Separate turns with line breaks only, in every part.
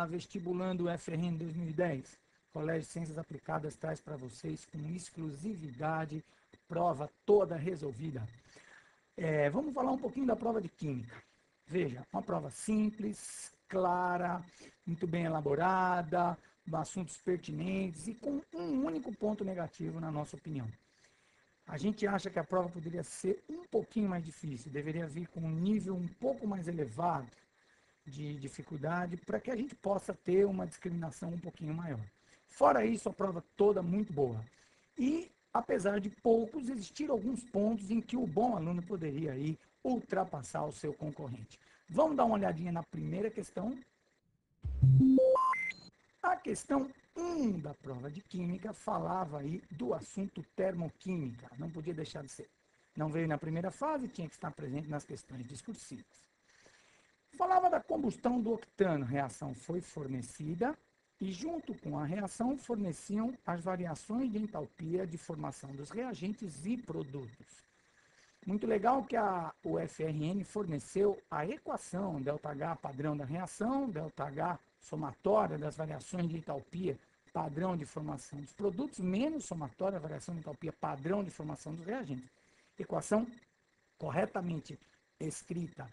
Olá, vestibulando FRN 2010. Colégio de Ciências Aplicadas traz para vocês com exclusividade prova toda resolvida. Vamos falar um pouquinho da prova de Química. Veja, uma prova simples, clara, muito bem elaborada, assuntos pertinentes e com um único ponto negativo, na nossa opinião. A gente acha que a prova poderia ser um pouquinho mais difícil, deveria vir com um nível um pouco mais elevado de dificuldade para que a gente possa ter uma discriminação um pouquinho maior. Fora isso, a prova toda muito boa. E, apesar de poucos, existiram alguns pontos em que o bom aluno poderia aí ultrapassar o seu concorrente. Vamos dar uma olhadinha na primeira questão. A questão 1 da prova de Química falava aí do assunto termoquímica, não podia deixar de ser. Não veio na primeira fase, tinha que estar presente nas questões discursivas. Falava da combustão do octano, reação foi fornecida e junto com a reação forneciam as variações de entalpia de formação dos reagentes e produtos. Muito legal que o FRN forneceu a equação ΔH padrão da reação, ΔH somatória das variações de entalpia padrão de formação dos produtos, menos somatória variação de entalpia padrão de formação dos reagentes. Equação corretamente escrita,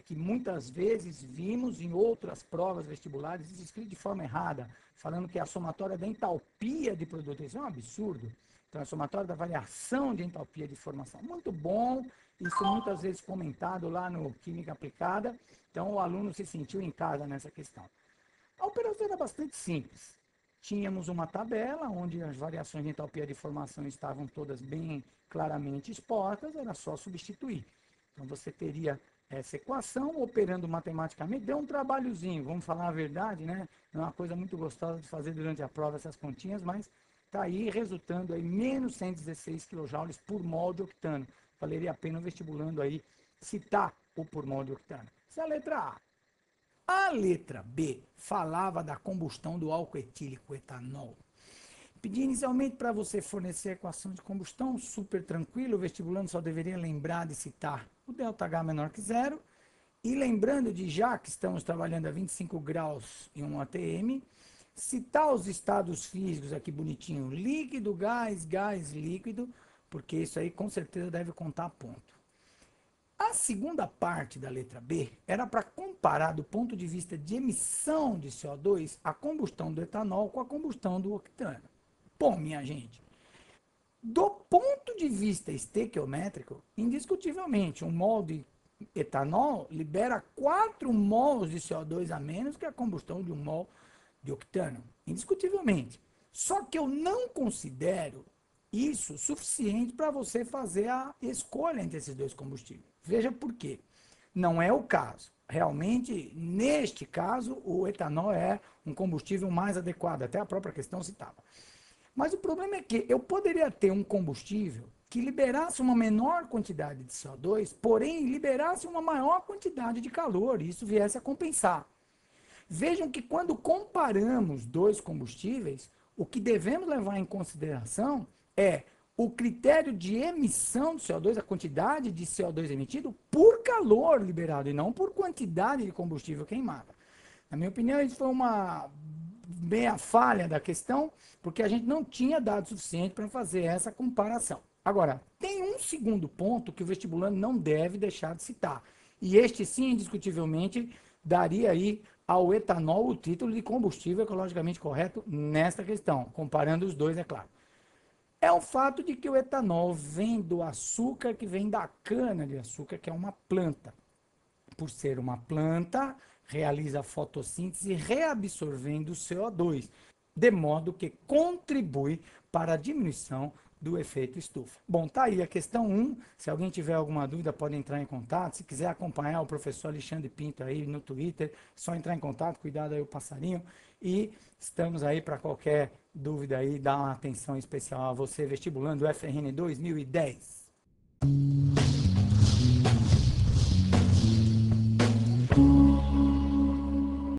que muitas vezes vimos em outras provas vestibulares escrito de forma errada, falando que é a somatória da entalpia de produto. Isso é um absurdo. Então, é a somatória da variação de entalpia de formação. Muito bom, isso muitas vezes comentado lá no Química Aplicada, então o aluno se sentiu em casa nessa questão. A operação era bastante simples. Tínhamos uma tabela onde as variações de entalpia de formação estavam todas bem claramente expostas, era só substituir. Então, você teria essa equação operando matematicamente, deu um trabalhozinho, vamos falar a verdade, né? Não é uma coisa muito gostosa de fazer durante a prova essas continhas, mas está aí resultando aí menos 116 kJ por mol de octano. Valeria a pena o vestibulando aí citar o por mol de octano. Essa é a letra A. A letra B falava da combustão do álcool etílico etanol. Pedi inicialmente para você fornecer a equação de combustão, super tranquilo, o vestibulando só deveria lembrar de citar o ΔH menor que zero, e lembrando de, já que estamos trabalhando a 25 graus em um ATM, citar os estados físicos aqui bonitinho, líquido, gás, gás, líquido, porque isso aí com certeza deve contar ponto. A segunda parte da letra B era para comparar do ponto de vista de emissão de CO2 a combustão do etanol com a combustão do octano. Bom, minha gente, do ponto de vista estequiométrico, indiscutivelmente, um mol de etanol libera 4 mols de CO2 a menos que a combustão de um mol de octano, indiscutivelmente. Só que eu não considero isso suficiente para você fazer a escolha entre esses dois combustíveis. Veja por quê. Não é o caso. Realmente, neste caso, o etanol é um combustível mais adequado, até a própria questão citava. Mas o problema é que eu poderia ter um combustível que liberasse uma menor quantidade de CO2, porém liberasse uma maior quantidade de calor, e isso viesse a compensar. Vejam que quando comparamos dois combustíveis, o que devemos levar em consideração é o critério de emissão de CO2, a quantidade de CO2 emitido por calor liberado e não por quantidade de combustível queimado. Na minha opinião, isso foi uma meia falha da questão, porque a gente não tinha dado suficiente para fazer essa comparação. Agora, tem um segundo ponto que o vestibulando não deve deixar de citar, e este sim, indiscutivelmente, daria aí ao etanol o título de combustível ecologicamente correto nesta questão, comparando os dois, é claro. É o fato de que o etanol vem do açúcar que vem da cana de açúcar, que é uma planta. Por ser uma planta, realiza a fotossíntese reabsorvendo o CO2, de modo que contribui para a diminuição do efeito estufa. Bom, tá aí a questão 1. Se alguém tiver alguma dúvida, pode entrar em contato. Se quiser acompanhar o professor Alexandre Pinto aí no Twitter, só entrar em contato, cuidado aí o passarinho. E estamos aí para qualquer dúvida aí, dar uma atenção especial a você, vestibulando FRN 2010.